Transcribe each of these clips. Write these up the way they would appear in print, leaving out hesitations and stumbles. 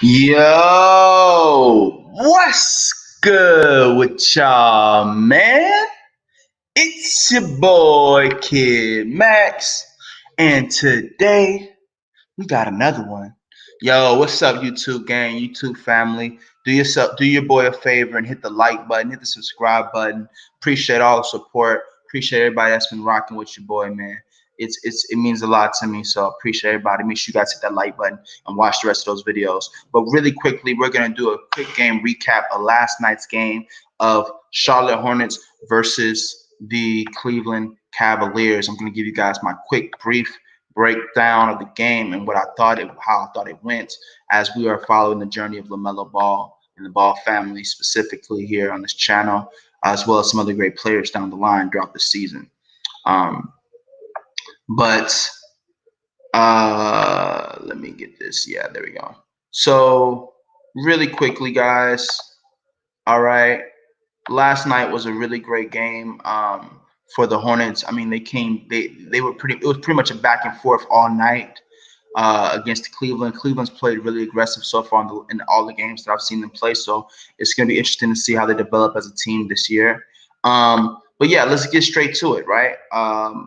Yo, what's good with y'all, man? It's your boy Kid Max, and today we got another one. Yo, what's up, YouTube gang, YouTube family? Do your boy a favor and hit the like button, hit the subscribe button. Appreciate all the support. Appreciate everybody that's been rocking with your boy, man. It means a lot to me. So appreciate everybody. Make sure you guys hit that like button and watch the rest of those videos. But really quickly, we're gonna do a quick game recap of last night's game of Charlotte Hornets versus the Cleveland Cavaliers. I'm gonna give you guys my quick brief breakdown of the game and how I thought it went as we are following the journey of LaMelo Ball and the Ball family specifically here on this channel, as well as some other great players down the line throughout the season. Um, but let me get this. Yeah, there we go. So really quickly, guys. All right. Last night was a really great game for the Hornets. I mean, they were pretty. It was pretty much a back and forth all night against Cleveland. Cleveland's played really aggressive so far in all the games that I've seen them play. So it's going to be interesting to see how they develop as a team this year. But yeah, let's get straight to it, right?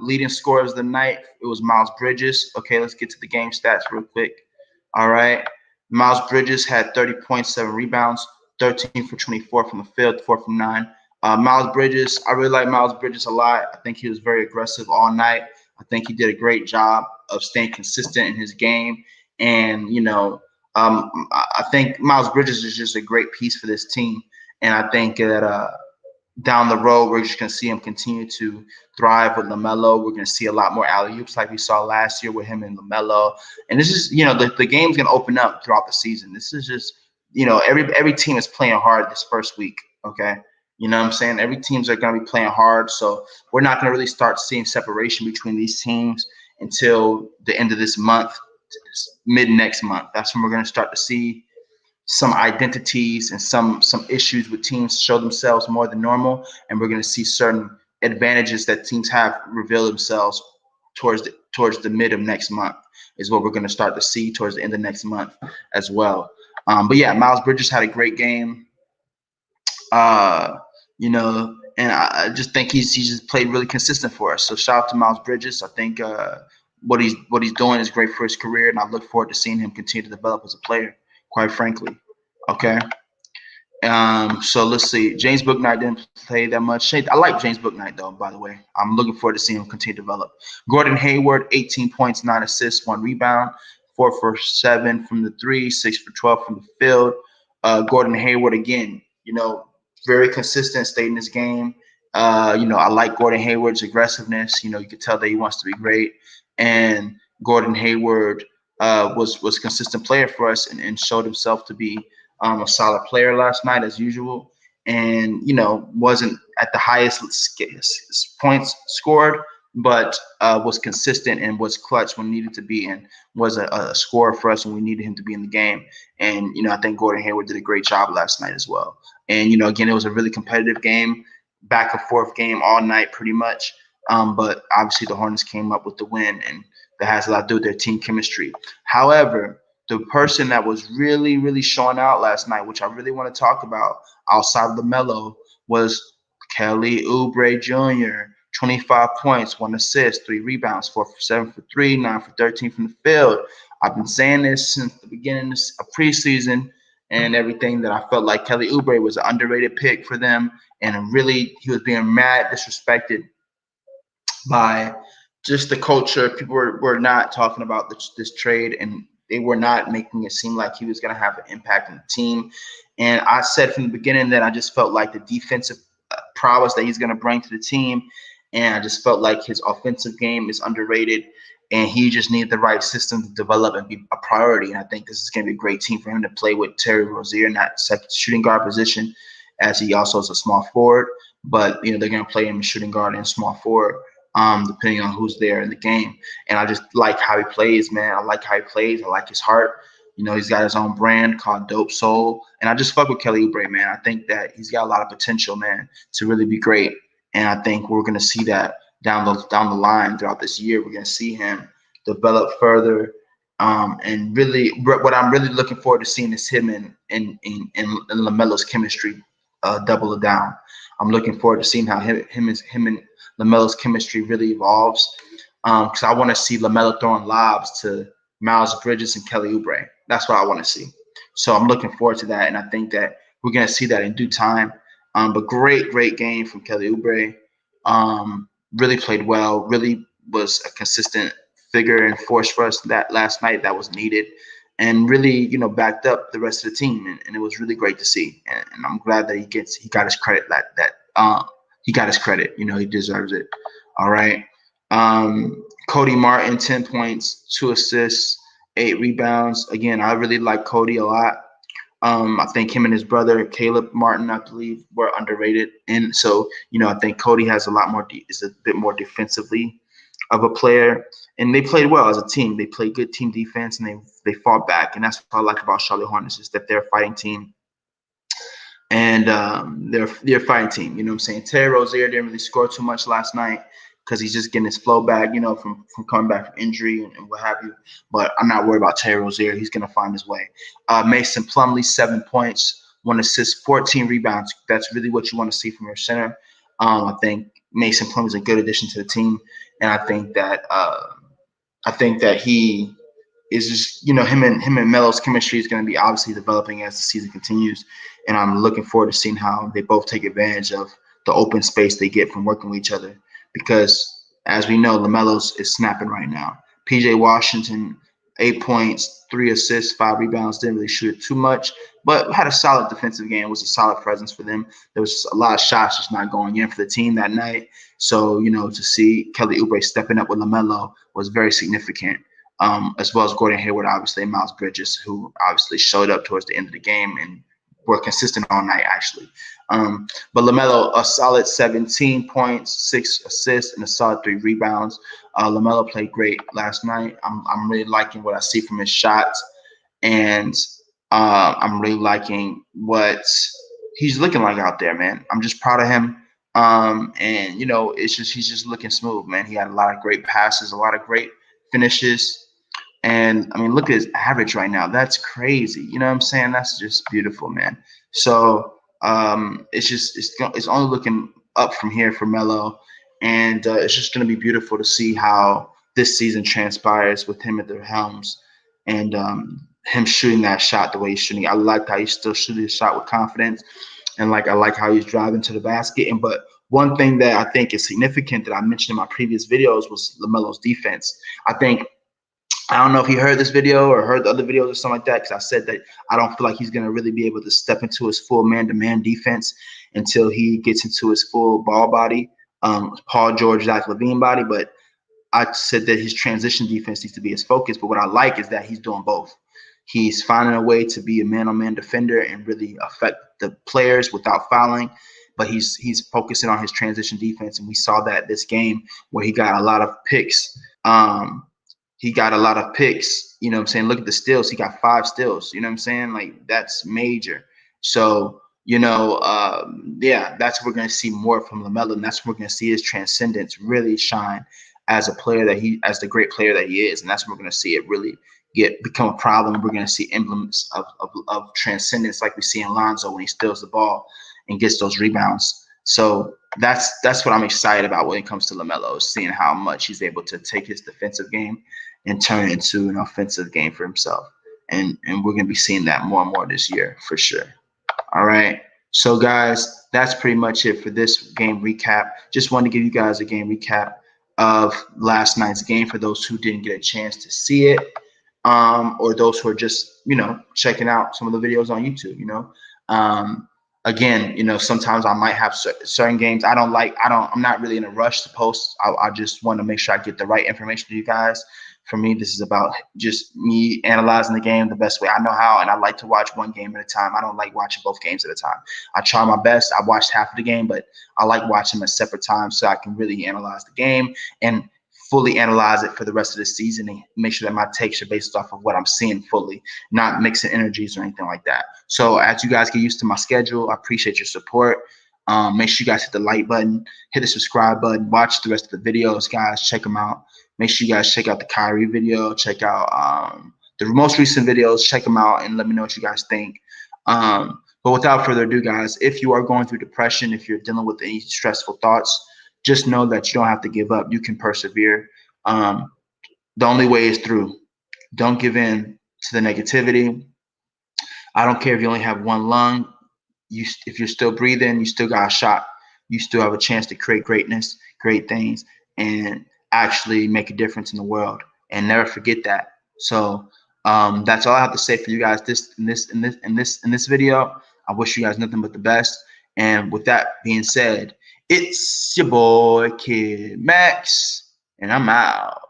Leading scorers of the night, it was Miles Bridges. Okay, let's get to the game stats real quick. All right. Miles Bridges had 30.7 rebounds, 13 for 24 from the field, 4 from 9. Miles Bridges, I really like Miles Bridges a lot. I think he was very aggressive all night. I think he did a great job of staying consistent in his game. And, I think Miles Bridges is just a great piece for this team. And I think that down the road, we're just going to see him continue to thrive with LaMelo. We're going to see a lot more alley-oops like we saw last year with him and LaMelo. And this is, the game's going to open up throughout the season. This is just, every team is playing hard this first week, okay? You know what I'm saying? Every teams are going to be playing hard, so we're not going to really start seeing separation between these teams until the end of this month, mid next month. That's when we're going to start to see some identities and some issues with teams show themselves more than normal, and we're going to see certain advantages that teams have reveal themselves towards the mid of next month is what we're going to start to see towards the end of next month as well. But yeah, Miles Bridges had a great game. And I just think he's just played really consistent for us. So shout out to Miles Bridges. I think what he's doing is great for his career, and I look forward to seeing him continue to develop as a player, quite frankly. Okay. So let's see. James Bouknight didn't play that much. I like James Bouknight though, by the way. I'm looking forward to seeing him continue to develop. Gordon Hayward, 18 points, 9 assists, 1 rebound, 4 for 7 from the 3, 6 for 12 from the field. Gordon Hayward again, very consistent, stayed in his game. I like Gordon Hayward's aggressiveness. You could tell that he wants to be great. And Gordon Hayward was a consistent player for us and showed himself to be a solid player last night as usual. And, wasn't at the highest points scored, but was consistent and was clutch when needed to be, and was a scorer for us when we needed him to be in the game. And, I think Gordon Hayward did a great job last night as well. And, again, it was a really competitive game, back and forth game all night pretty much. But obviously the Hornets came up with the win, and that has a lot to do with their team chemistry. However, the person that was really, really showing out last night, which I really want to talk about outside of Melo, was Kelly Oubre Jr. 25 points, 1 assist, 3 rebounds, 4 for 7 for 3, 9 for 13 from the field. I've been saying this since the beginning of preseason and everything, that I felt like Kelly Oubre was an underrated pick for them, and really he was being mad disrespected by just the culture. People were not talking about this trade, and they were not making it seem like he was going to have an impact on the team. And I said from the beginning that I just felt like the defensive prowess that he's going to bring to the team, and I just felt like his offensive game is underrated, and he just needed the right system to develop and be a priority. And I think this is going to be a great team for him to play with Terry Rozier in that second shooting guard position, as he also is a small forward. But, they're going to play him shooting guard and small forward, depending on who's there in the game. And I just like how he plays, man. I like how he plays. I like his heart. He's got his own brand called Dope Soul. And I just fuck with Kelly Oubre, man. I think that he's got a lot of potential, man, to really be great. And I think we're going to see that down the line throughout this year. We're going to see him develop further And really, what I'm really looking forward to seeing is him and LaMelo's chemistry double it down. I'm looking forward to seeing how him and LaMelo's chemistry really evolves. Because I want to see LaMelo throwing lobs to Miles Bridges and Kelly Oubre. That's what I want to see. So I'm looking forward to that, and I think that we're going to see that in due time. But great game from Kelly Oubre. Really played well. Really was a consistent figure and force for us that last night that was needed, and really, backed up the rest of the team, and it was really great to see. And I'm glad that he got his credit he got his credit. He deserves it. All right. Cody Martin, 10 points, 2 assists, 8 rebounds. Again, I really like Cody a lot. I think him and his brother Caleb Martin, I believe, were underrated, and so I think Cody has a lot more is a bit more defensively of a player, and they played well as a team. They played good team defense, and they fought back, and that's what I like about Charlotte Hornets is that they're a fighting team, and they're a fighting team. You know what I'm saying? Terry Rozier didn't really score too much last night because he's just getting his flow back, from coming back from injury and what have you. But I'm not worried about Terry Rozier. He's going to find his way. Mason Plumlee, 7 points, 1 assist, 14 rebounds. That's really what you want to see from your center. I think Mason Plumlee is a good addition to the team, and I think that he is just, him and Melo's chemistry is going to be obviously developing as the season continues, and I'm looking forward to seeing how they both take advantage of the open space they get from working with each other. Because as we know, LaMelo's is snapping right now. PJ Washington, 8 points, 3 assists, 5 rebounds. Didn't really shoot it too much, but had a solid defensive game. Was a solid presence for them. There was a lot of shots just not going in for the team that night. So to see Kelly Oubre stepping up with LaMelo was very significant. As well as Gordon Hayward, obviously, and Miles Bridges, who obviously showed up towards the end of the game and were consistent all night, actually. But LaMelo, a solid 17 points, 6 assists, and a solid 3 rebounds. LaMelo played great last night. I'm really liking what I see from his shots, and I'm really liking what he's looking like out there, man. I'm just proud of him. And he's just looking smooth, man. He had a lot of great passes, a lot of great finishes. And I mean, look at his average right now. That's crazy. You know what I'm saying? That's just beautiful, man. So it's only looking up from here for Melo, and it's just going to be beautiful to see how this season transpires with him at the helms, and him shooting that shot the way he's shooting. I like how he's still shooting his shot with confidence, and I like how he's driving to the basket. But one thing that I think is significant that I mentioned in my previous videos was LaMelo's defense. I don't know if he heard this video or heard the other videos or something like that, because I said that I don't feel like he's going to really be able to step into his full man-to-man defense until he gets into his full ball body, Paul George, Zach LaVine body. But I said that his transition defense needs to be his focus. But what I like is that he's doing both. He's finding a way to be a man-on-man defender and really affect the players without fouling. But he's focusing on his transition defense, and we saw that this game where he got a lot of picks. He got a lot of picks, you know what I'm saying? Look at the steals. He got 5 steals, you know what I'm saying? Like, that's major. So, that's what we're going to see more from LaMelo, and that's where we're going to see his transcendence really shine as a player as the great player that he is. And that's where we're going to see it really become a problem. We're going to see emblems of transcendence like we see in Lonzo when he steals the ball and gets those rebounds. So that's what I'm excited about when it comes to LaMelo, seeing how much he's able to take his defensive game and turn it into an offensive game for himself. And we're going to be seeing that more and more this year for sure. All right. So, guys, that's pretty much it for this game recap. Just wanted to give you guys a game recap of last night's game for those who didn't get a chance to see it, or those who are just, checking out some of the videos on YouTube, Again, sometimes I might have certain games I'm not really in a rush to post. I just want to make sure I get the right information to you guys. For me, this is about just me analyzing the game the best way I know how, and I like to watch one game at a time. I don't like watching both games at a time. I try my best. I watched half of the game, but I like watching them at separate times so I can really analyze the game and fully analyze it for the rest of the season and make sure that my takes are based off of what I'm seeing fully, not mixing energies or anything like that. So as you guys get used to my schedule, I appreciate your support. Make sure you guys hit the like button, hit the subscribe button, watch the rest of the videos, guys. Check them out. Make sure you guys check out the Kyrie video. Check out the most recent videos. Check them out and let me know what you guys think. But without further ado, guys, if you are going through depression, if you're dealing with any stressful thoughts, just know that you don't have to give up. You can persevere. The only way is through. Don't give in to the negativity. I don't care if you only have one lung. If you're still breathing, you still got a shot. You still have a chance to create greatness, great things, and actually make a difference in the world. And never forget that. So that's all I have to say for you guys. In this video, I wish you guys nothing but the best. And with that being said, it's your boy Kid Max, and I'm out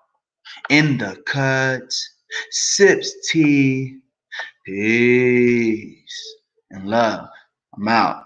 in the cut. Sips tea. Peace and love. I'm out.